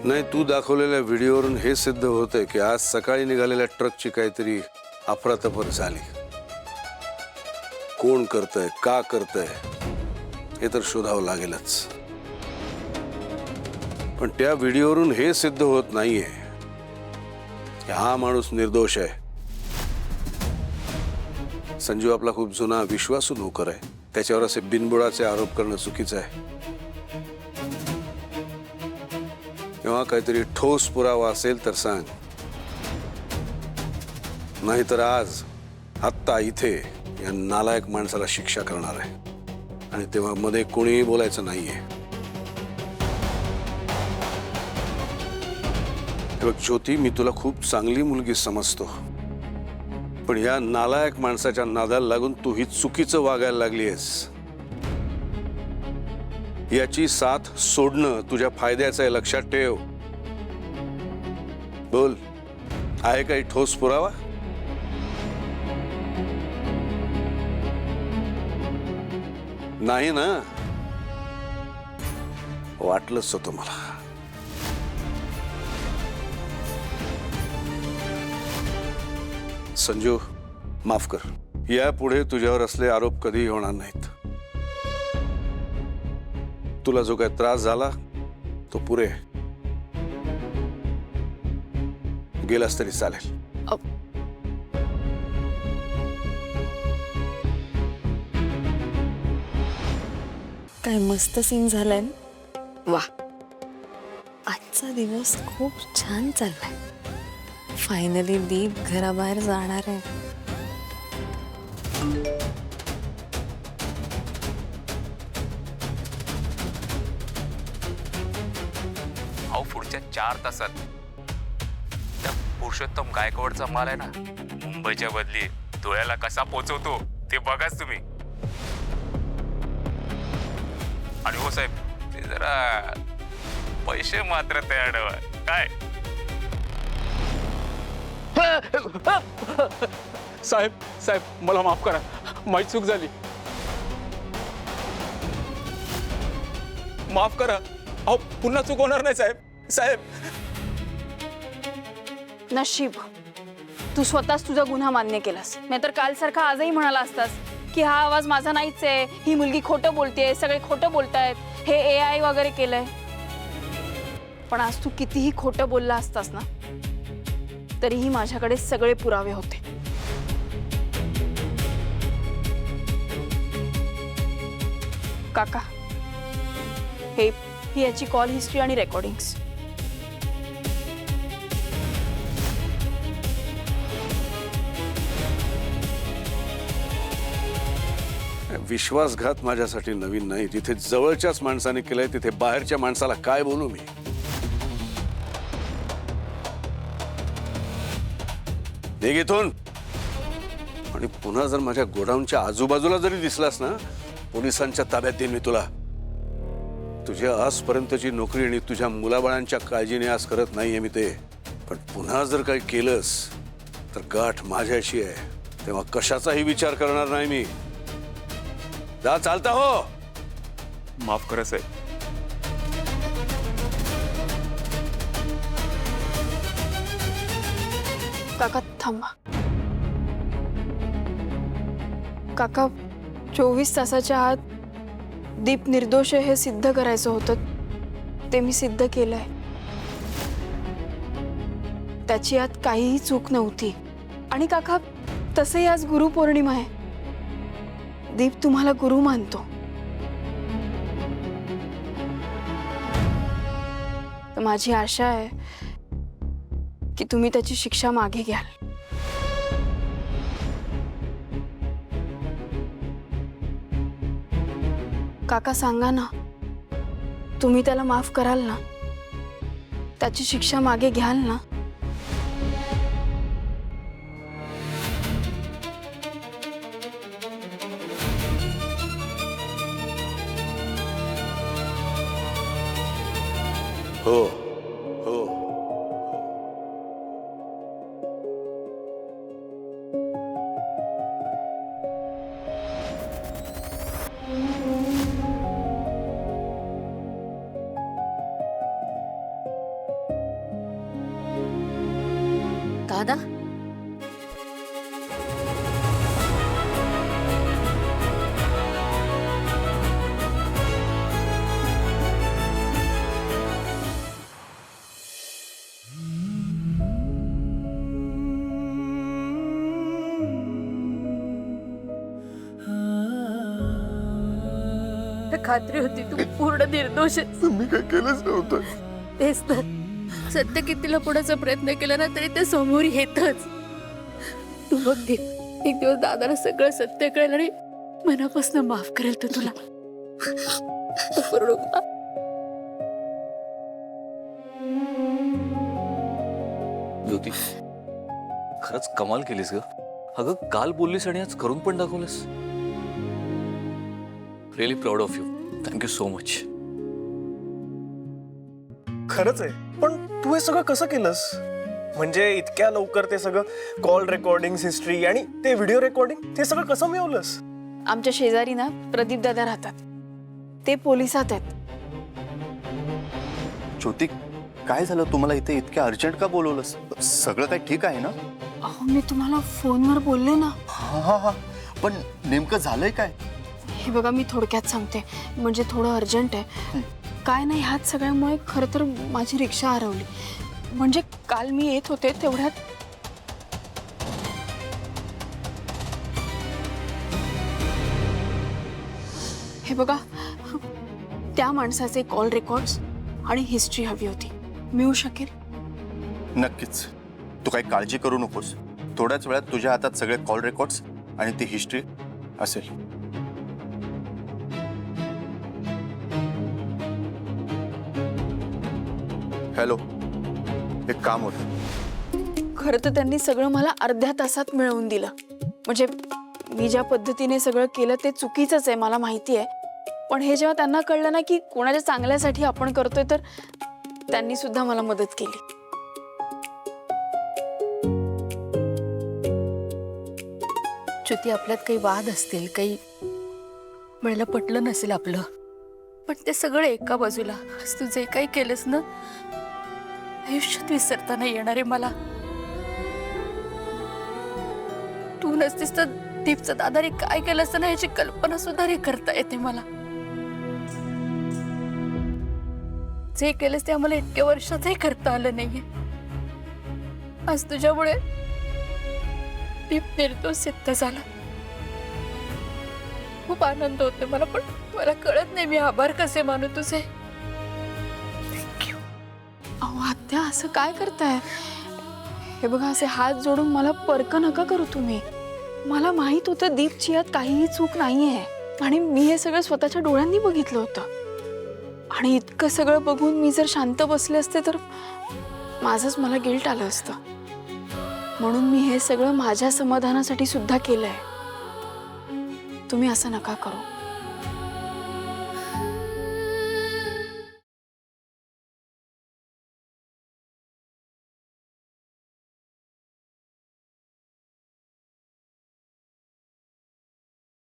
नाही, तू दाखवलेल्या व्हिडिओवरून हे सिद्ध होतंय की आज सकाळी निघालेल्या ट्रकची काहीतरी अफरातफर झाली। कोण करतंय, का करतंय हे तर शोधावं लागेलच। पण त्या व्हिडिओवरून हे सिद्ध होत नाहीये की हा माणूस निर्दोष आहे। संजू आपला खूप जुना विश्वासू नोकर आहे, त्याच्यावर असे बिनबुडाचे आरोप करणं चुकीचं आहे। तेव्हा काहीतरी ठोस पुरावा असेल तर सांग, नाहीतर आज आत्ता इथे या नालायक माणसाला शिक्षा करणार आहे आणि तेव्हा मध्ये कोणीही बोलायचं नाहीये। बघ ज्योती, मी तुला खूप चांगली मुलगी समजतो, पण या नालायक माणसाच्या नादाला लागून तू ही चुकीचं वागायला लागलीयस। याची साथ सोडणं तुझ्या फायद्याचं आहे, लक्षात ठेव। बोल, आहे काही ठोस पुरावा? नाही ना? वाटलंच होतं मला। संजू, माफ कर, यापुढे तुझ्यावर असले आरोप कधीही होणार नाहीत। तुला जो काही त्रास झाला तो पुरे, गेलास तरी चालेल। काय मस्त सीन झालाय। वाह, आजचा दिवस खूप छान चाललाय। फायनली दीप घराबाहेर जाणार आहे। अहो पुढच्या 4 तासात त्या पुरुषोत्तम गायकवाडचा माल आहे ना, मुंबईच्या बदली धुळ्याला कसा पोहोचवतो ते बघाच तुम्ही। आणि हो साहेब, ते जरा पैसे मात्र तयार ठेवा काय। साहेब साहेब मला माफ करा, माझी चूक झाली, माफ करा। अहो पुन्हा चूक होणार नाही साहेब। साहेब नशीब तू स्वतःच तुझा गुन्हा मान्य केलास, नाहीतर काल सारखा आजही म्हणाला असतास की हा आवाज माझा नाहीच आहे, ही मुलगी खोटं बोलतेय, सगळे खोटं बोलतायत, हे AI वगैरे केलंय। पण आज तू कितीही खोटं बोलला असतास ना, तरीही माझ्याकडे सगळे पुरावे होते। काका, ही याची कॉल हिस्ट्री आणि रेकॉर्डिंग्स। विश्वासघात माझ्यासाठी नवीन नाही। जिथे जवळच्याच माणसाने केलंय तिथे बाहेरच्या माणसाला काय बोलू मी? निघ इथून। आणि पुन्हा जर माझ्या गोडाऊनच्या आजूबाजूला जरी दिसलास ना, पोलिसांच्या ताब्यात देईन मी तुला। तुझ्या आजपर्यंतची नोकरी आणि तुझ्या मुलाबाळांच्या काळजीने आज करत नाहीये मी ते, पण पुन्हा जर काही केलंस तर गाठ माझ्याशी आहे, तेव्हा कशाचाही विचार करणार नाही मी। जा, चालता हो। माफ करा साहेब। काका थांबा। काका, 24 तासाच्या आत दीप निर्दोष आहे हे सिद्ध करायचं होतं, ते मी सिद्ध केलंय। त्याची आत काहीही चूक नव्हती। आणि काका, तसंही आज गुरुपौर्णिमा आहे, दीप तुम्हाला गुरु मानतो। तर माझी आशा आहे की तुम्ही त्याची शिक्षा मागे घ्याल। काका सांगा ना, तुम्ही त्याला माफ कराल ना? त्याची शिक्षा मागे घ्याल ना? हो हो। दादा खात्री होती तू पूर्ण निर्दोष आहेस. मी काय केलंच नव्हतं. तेच तर सत्य किती लपवण्याचा प्रयत्न केला ना तरी ते समोर येतच. तू बघ दे, एक दिवस दादाला सगळं सत्य कळेल आणि मनापासून माफ करेल तो तुला. तू रडू नका. ज्योती खरंच कमाल केलीस ग. अगं काल बोललीस आणि आज करून पण दाखवलंस. Really proud of you. Thank you so much. खरंच आहे, पण तू हे सगळं कसं केलंस? म्हणजे इतक्या लवकर ते सगळं कॉल रेकॉर्डिंग हिस्ट्री आणि ते व्हिडिओ रेकॉर्डिंग ते सगळं कसं मिळवलंस? आमच्या शेजारी ना प्रदीप दादा राहतात, ते पोलिसात आहेत. ज्योती काय झालं तुम्हाला इथे इतक्या अर्जंट का बोलवलंस? सगळं काही ठीक आहे ना? अहो मी तुम्हाला फोनवर बोलले ना. हा पण नेमकं झालंय काय? हे बघा मी थोडक्यात सांगते, म्हणजे थोडं अर्जंट आहे. काय नाही, ह्याच सगळ्यामुळे खरं तर माझी रिक्षा हरवली. म्हणजे काल मी येत होते तेवढ्यात हे बघा त्या माणसाचे कॉल रेकॉर्ड्स आणि हिस्ट्री हवी होती. मिळू शकेल? नक्कीच. तू काही काळजी करू नकोस. थोड्याच वेळात तुझ्या हातात सगळे कॉल रेकॉर्ड्स आणि ती हिस्ट्री असेल. हॅलो, एक काम होतं. खरं तर त्यांनी सगळं मला अर्ध्या तासात मिळवून दिलं. म्हणजे मी ज्या पद्धतीने सगळं केलं ते चुकीचंच आहे, मला माहिती आहे. पण हे जेव्हा त्यांना कळलं ना की कोणाच्या चांगल्यासाठी आपण करतोय, तर त्यांनी सुद्धा मला मदत केली. ज्योती आपल्यात काही वाद असतील, काही वेळेला पटलं नसेल आपलं, पण ते सगळं एका बाजूला. आज तू जे काही केलंस ना आयुष्यात विसरता नाही येणार आहे मला. तू नसतीस तर दीपचं दादाने काय केलं असतं ना याची कल्पना सुद्धा नाही करता येते मला. जे केलंस ते आम्हाला इतक्या वर्षातही करता आलं नाहीये. आज तुझ्यामुळे दीप निर्दोष सिद्ध झाला. खूप आनंद होते मला, पण मला कळत नाही मी आभार कसे मानू तुझे. अहो आत्या असं काय करताय? हे बघा असे हात जोडून मला परक नका करू तुम्ही. मला माहित होतं दीपची यात काहीही चूक नाहीये आणि मी हे सगळं स्वतःच्या डोळ्यांनी बघितलं होतं. आणि इतकं सगळं बघून मी जर शांत बसले असते तर माझंच मला गिल्ट आलं असतं. म्हणून मी हे सगळं माझ्या समाधानासाठी सुद्धा केलंय. तुम्ही असं नका करू.